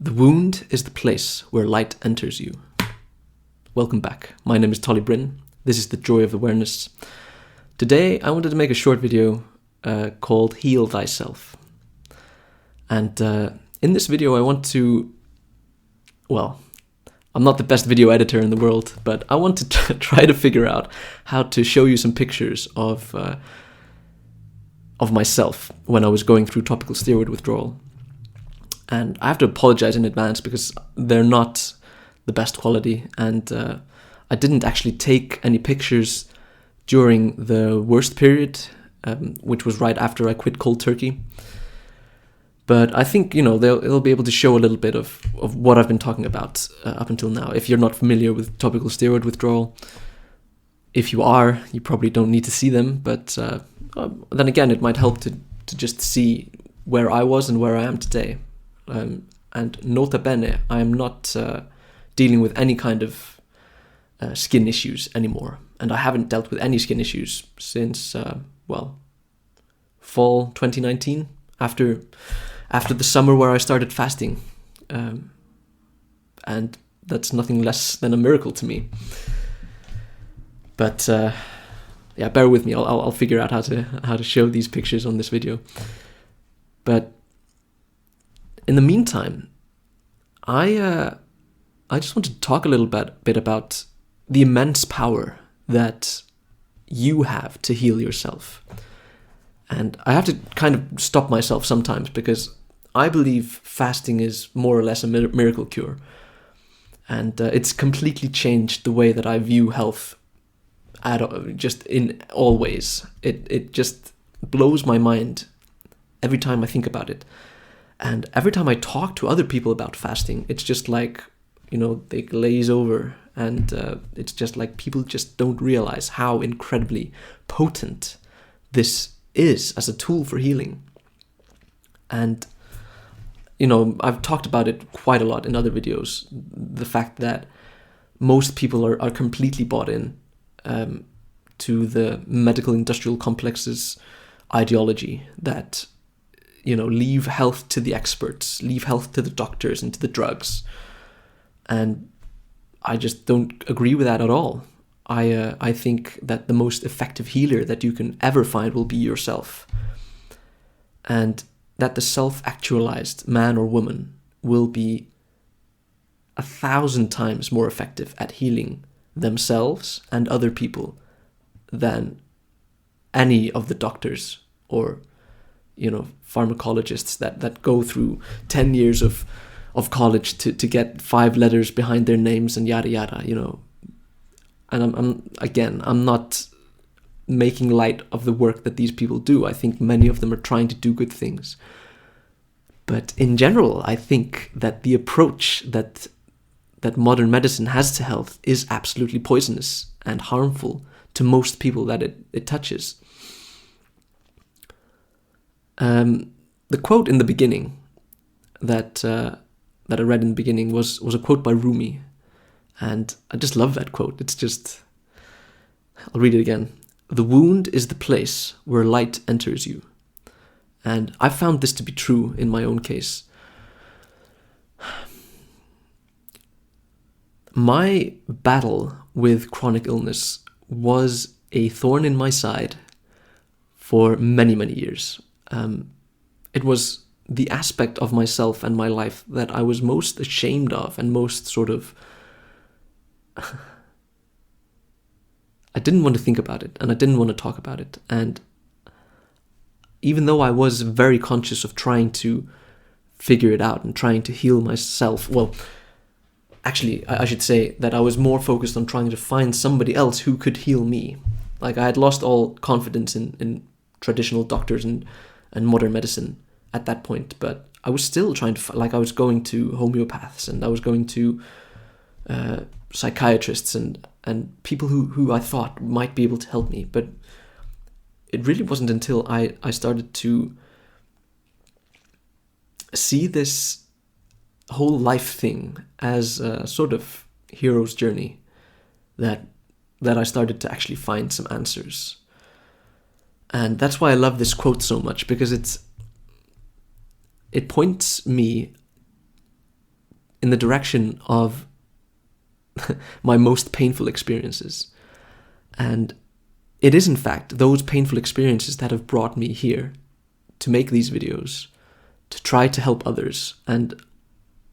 The wound is the place where light enters you. Welcome back. My name is Tolly Bryn. This is the Joy of Awareness. Today I wanted to make a short video called Heal Thyself. And in this video I want to, I'm not the best video editor in the world, but I want to try to figure out how to show you some pictures of myself when I was going through topical steroid withdrawal. And I have to apologize in advance because they're not the best quality, and I didn't actually take any pictures during the worst period, which was right after I quit cold turkey. But I think, they'll be able to show a little bit of what I've been talking about up until now. If you're not familiar with topical steroid withdrawal, if you are, you probably don't need to see them. But then again, it might help to just see where I was and where I am today. And nota bene, I am not dealing with any kind of skin issues anymore. And I haven't dealt with any skin issues since, fall 2019, after the summer where I started fasting. And that's nothing less than a miracle to me. But bear with me. I'll figure out how to show these pictures on this video. But in the meantime, I just want to talk a little bit about the immense power that you have to heal yourself. And I have to kind of stop myself sometimes because I believe fasting is more or less a miracle cure. And it's completely changed the way that I view health just in all ways. It just blows my mind every time I think about it. And every time I talk to other people about fasting, it's just like, they glaze over. And it's just like people just don't realize how incredibly potent this is as a tool for healing. And, I've talked about it quite a lot in other videos. The fact that most people are completely bought in to the medical industrial complex's ideology that leave health to the experts, leave health to the doctors and to the drugs. And I just don't agree with that at all. I think that the most effective healer that you can ever find will be yourself. And that the self-actualized man or woman will be 1,000 times more effective at healing themselves and other people than any of the doctors or pharmacologists that go through 10 years of college to get 5 letters behind their names and yada yada, And I'm not making light of the work that these people do. I think many of them are trying to do good things. But in general, I think that the approach that modern medicine has to health is absolutely poisonous and harmful to most people that it touches. The quote in the beginning that I read in the beginning was a quote by Rumi, and I just love that quote. It's just, I'll read it again. The wound is the place where light enters you. And I found this to be true in my own case. My battle with chronic illness was a thorn in my side for many, many years. It was the aspect of myself and my life that I was most ashamed of and most sort of... I didn't want to think about it, and I didn't want to talk about it. And even though I was very conscious of trying to figure it out and trying to heal myself, actually, I should say that I was more focused on trying to find somebody else who could heal me. Like, I had lost all confidence in traditional doctors and modern medicine at that point, but I was still trying to, I was going to homeopaths, and I was going to psychiatrists and people who I thought might be able to help me. But it really wasn't until I started to see this whole life thing as a sort of hero's journey that I started to actually find some answers. And that's why I love this quote so much, because it points me in the direction of my most painful experiences. And it is in fact those painful experiences that have brought me here to make these videos, to try to help others. And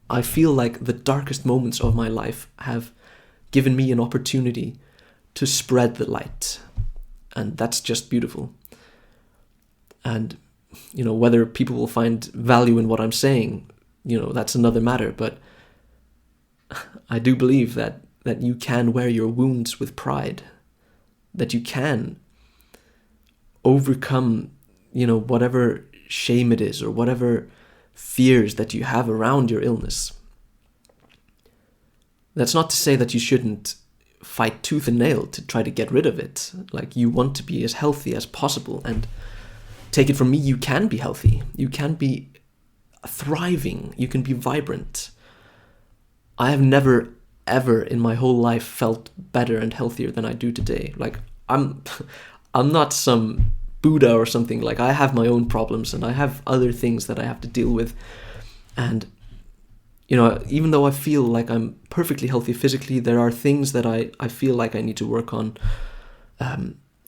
I feel like the darkest moments of my life have given me an opportunity to spread the light. And that's just beautiful. And, whether people will find value in what I'm saying, that's another matter. But I do believe that you can wear your wounds with pride, that you can overcome, whatever shame it is or whatever fears that you have around your illness. That's not to say that you shouldn't fight tooth and nail to try to get rid of it. Like, you want to be as healthy as possible, and take it from me, you can be healthy. You can be thriving. You can be vibrant. I have never, ever in my whole life felt better and healthier than I do today. Like, I'm not some Buddha or something. Like, I have my own problems and I have other things that I have to deal with. And, even though I feel like I'm perfectly healthy physically, there are things that I feel like I need to work on,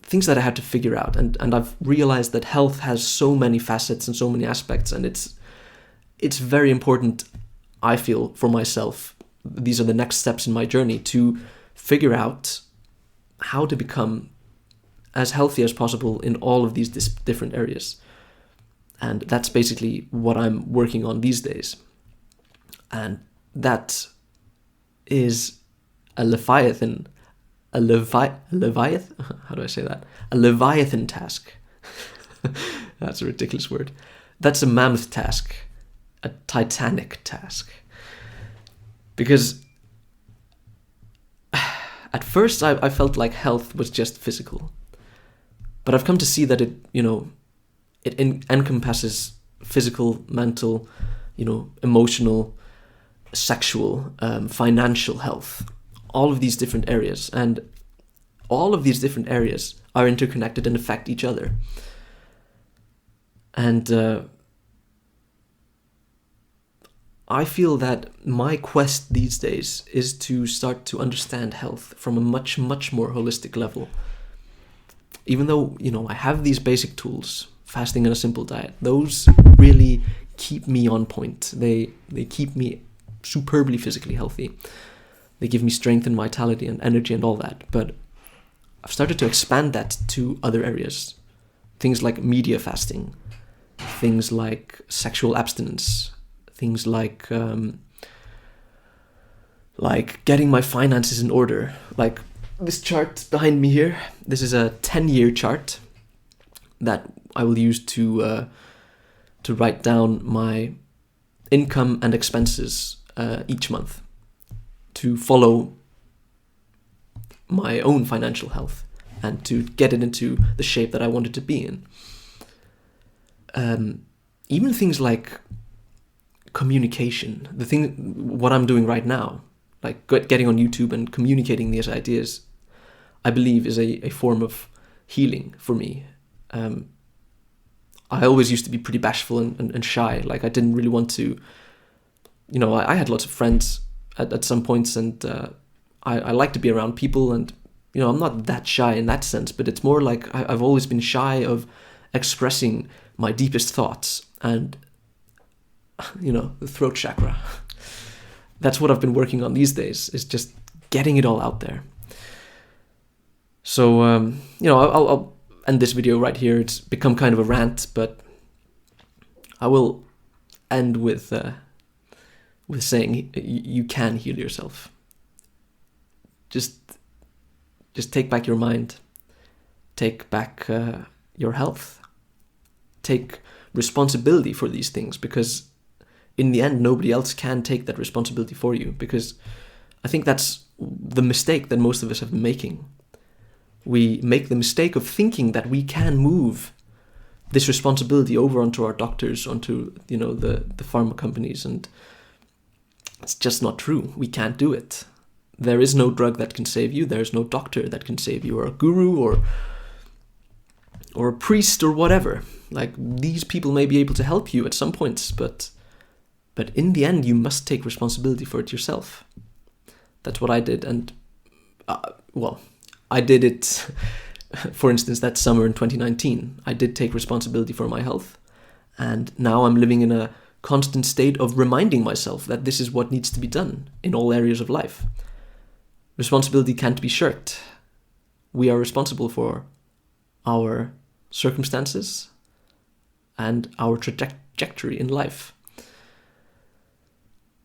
things that I have to figure out. And I've realized that health has so many facets and so many aspects, and it's very important, I feel, for myself. These are the next steps in my journey, to figure out how to become as healthy as possible in all of these different areas. And that's basically what I'm working on these days. And that is a Leviathan, how do I say that? A Leviathan task. That's a ridiculous word. That's a mammoth task, a titanic task. Because at first I felt like health was just physical. But I've come to see that it encompasses physical, mental, emotional, sexual, financial health, all of these different areas. And all of these different areas are interconnected and affect each other. And I feel that my quest these days is to start to understand health from a much, much more holistic level. Even though, I have these basic tools, fasting and a simple diet, those really keep me on point. They keep me superbly physically healthy. They give me strength and vitality and energy and all that. But I've started to expand that to other areas. Things like media fasting, things like sexual abstinence, things like getting my finances in order. Like this chart behind me here, this is a 10-year chart that I will use to write down my income and expenses each month, to follow my own financial health and to get it into the shape that I want it to be in. Even things like communication, what I'm doing right now, like getting on YouTube and communicating these ideas, I believe is a form of healing for me. I always used to be pretty bashful and shy. Like, I didn't really want to, I had lots of friends at some points, and I like to be around people, and, I'm not that shy in that sense, but it's more like I've always been shy of expressing my deepest thoughts and, the throat chakra. That's what I've been working on these days, is just getting it all out there. So, I'll end this video right here. It's become kind of a rant, but I will end with saying you can heal yourself. Just take back your mind, take back your health, take responsibility for these things, because in the end, nobody else can take that responsibility for you, because I think that's the mistake that most of us have been making. We make the mistake of thinking that we can move this responsibility over onto our doctors, onto, the pharma companies, and it's just not true. We can't do it. There is no drug that can save you. There is no doctor that can save you, or a guru, or a priest, or whatever. Like, these people may be able to help you at some points, but But in the end, you must take responsibility for it yourself. That's what I did. And, well, I did it, for instance, that summer in 2019. I did take responsibility for my health. And now I'm living in a constant state of reminding myself that this is what needs to be done in all areas of life. Responsibility can't be shirked. We are responsible for our circumstances and our trajectory in life.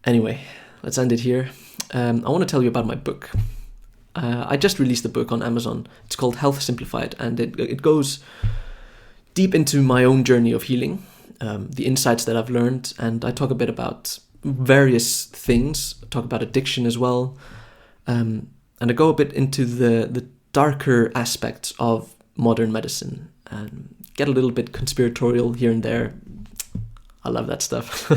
Anyway, let's end it here. I want to tell you about my book. I just released a book on Amazon. It's called Health Simplified, and it goes deep into my own journey of healing, the insights that I've learned, and I talk a bit about various things. I talk about addiction as well, and I go a bit into the darker aspects of modern medicine, and get a little bit conspiratorial here and there. I love that stuff.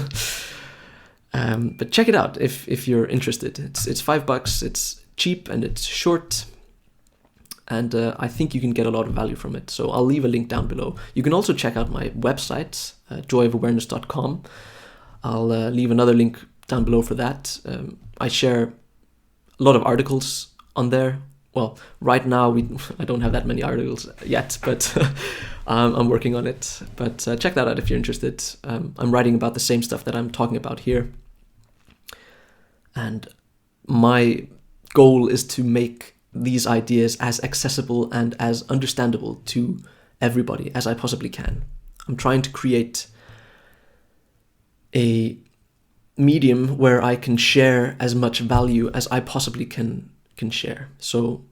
But check it out if you're interested. It's $5. It's cheap and it's short, and I think you can get a lot of value from it. So I'll leave a link down below. You can also check out my website, joyofawareness.com. I'll leave another link down below for that. I share a lot of articles on there. Well, right now I don't have that many articles yet, but I'm working on it. But check that out if you're interested. I'm writing about the same stuff that I'm talking about here. And my goal is to make these ideas as accessible and as understandable to everybody as I possibly can. I'm trying to create a medium where I can share as much value as I possibly can share. So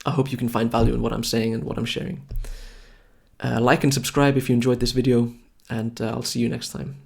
I hope you can find value in what I'm saying and what I'm sharing. Like and subscribe if you enjoyed this video, and I'll see you next time.